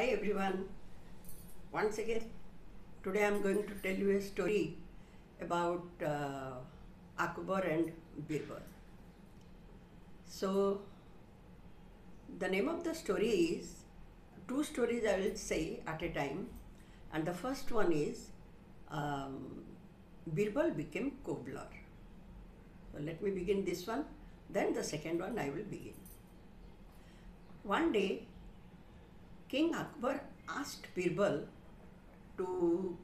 everyone. Once again, today I am going to tell you a story about Akbar and Birbal. So, the name of the story is, two stories I will say at a time, and the first one is Birbal became cobbler. So, let me begin this one, then the second one I will begin. One day, King Akbar asked Birbal to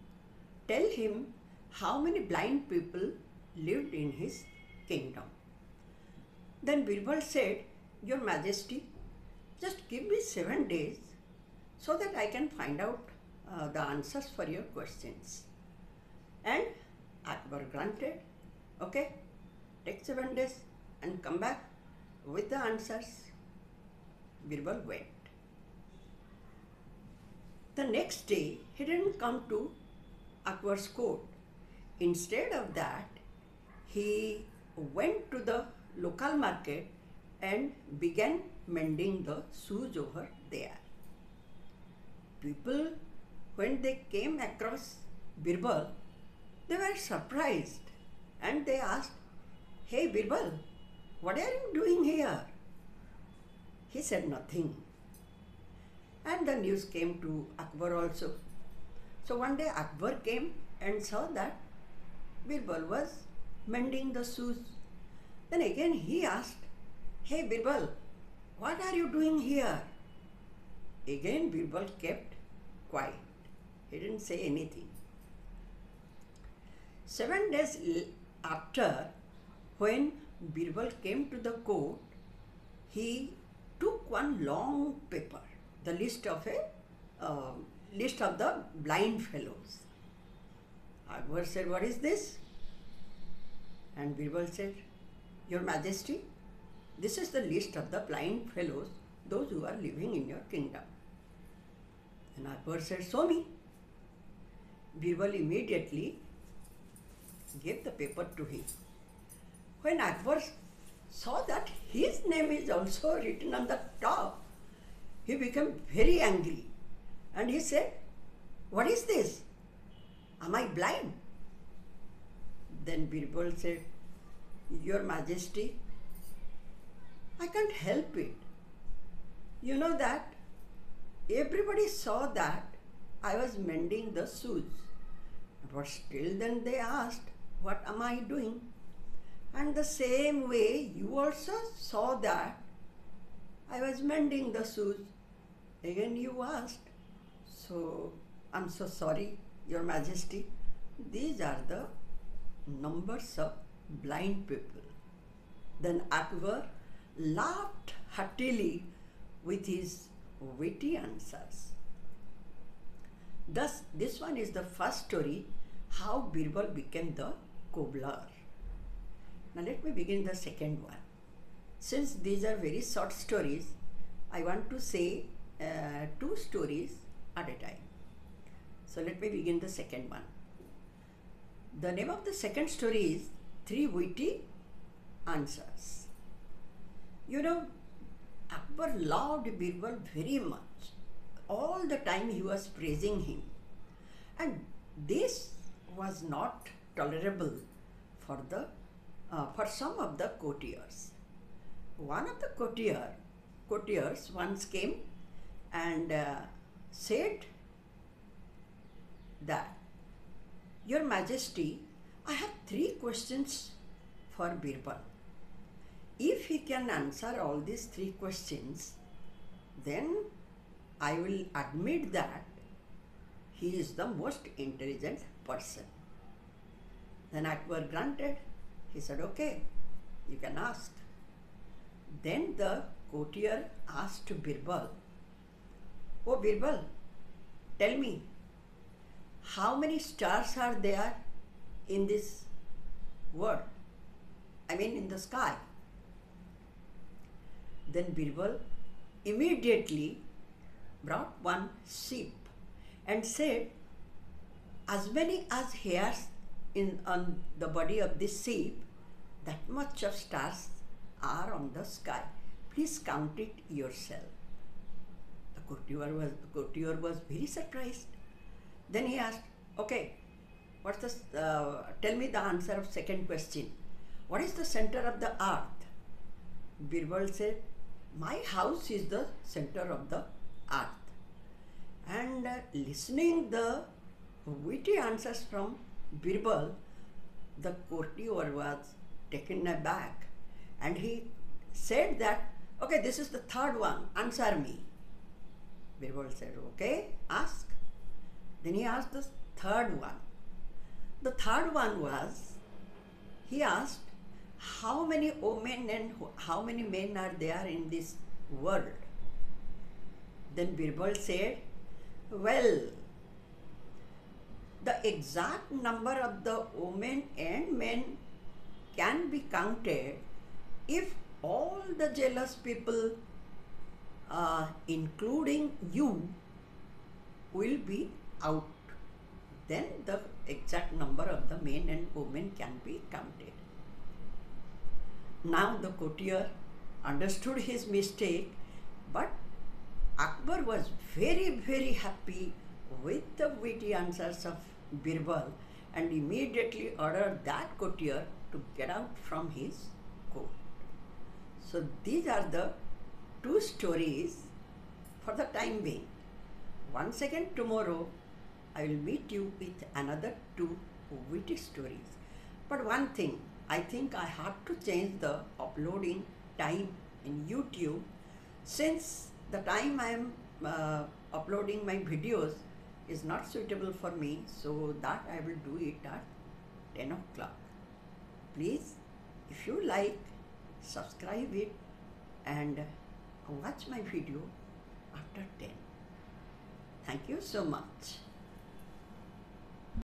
tell him how many blind people lived in his kingdom. Then Birbal said, "Your Majesty, just give me 7 days so that I can find out the answers for your questions." And Akbar granted, "Okay, take 7 days and come back with the answers." Birbal went. The next day, he didn't come to Akbar's court. Instead of that, he went to the local market and began mending the shoes over there. People, when they came across Birbal, they were surprised and they asked, "Hey Birbal, what are you doing here?" He said nothing. And the news came to Akbar also. So one day Akbar came and saw that Birbal was mending the shoes. Then again he asked, "Hey Birbal, what are you doing here?" Again Birbal kept quiet. He didn't say anything. 7 days after, when Birbal came to the court, he took one long paper, the list of the blind fellows. Akbar said, "What is this?" And Birbal said, "Your Majesty, this is the list of the blind fellows, those who are living in your kingdom." And Akbar said, "Show me." Birbal immediately gave the paper to him. When Akbar saw that his name is also written on the top, he became very angry and he said, "What is this? Am I blind?" Then Birbal said, "Your Majesty, I can't help it. You know that everybody saw that I was mending the shoes. But still then they asked, what am I doing? And the same way you also saw that I was mending the shoes. Again you asked. So I'm so sorry, Your Majesty. These are the numbers of blind people." Then Akbar laughed heartily with his witty answers. Thus, this one is the first story, how Birbal became the cobbler. Now let me begin the second one. Since these are very short stories, I want to say 2 stories at a time. So let me begin the second one. The name of the second story is 3 Witty Answers. You know, Akbar loved Birbal very much. All the time he was praising him. And this was not tolerable for some of the courtiers. One of the courtiers once came and said that, "Your Majesty, I have 3 questions for Birbal. If he can answer all these 3 questions, then I will admit that he is the most intelligent person." Then Akbar granted. He said, "Okay, you can ask." Then the courtier asked Birbal, "Oh Birbal, tell me, how many stars are there in this world? I mean in the sky?" Then Birbal immediately brought one sheep and said, "As many as hairs on the body of this sheep, that much of stars are on the sky. Please count it yourself." The courtier was very surprised. Then he asked, okay, tell me the answer of second question. What is the center of the earth? Birbal said, my house is the center of the earth. And listening the witty answers from Birbal, the courtier was taken aback, and he said that, okay, this is the third one, answer me. Birbal said, okay, ask. Then he asked the third one. The third one was, he asked, how many women and how many men are there in this world? Then Birbal said, well, the exact number of the women and men can be counted if all the jealous people, including you, will be out. Then the exact number of the men and women can be counted. Now the courtier understood his mistake, but Akbar was very, very happy with the witty answers of Birbal and immediately ordered that courtier to get out from his court. So these are the two stories for the time being. Once again tomorrow I will meet you with another two witty stories. But one thing, I think I have to change the uploading time in YouTube, since the time I am uploading my videos is not suitable for me, so that I will do it at 10 o'clock. Please, if you like, subscribe it and watch my video after 10. Thank you so much.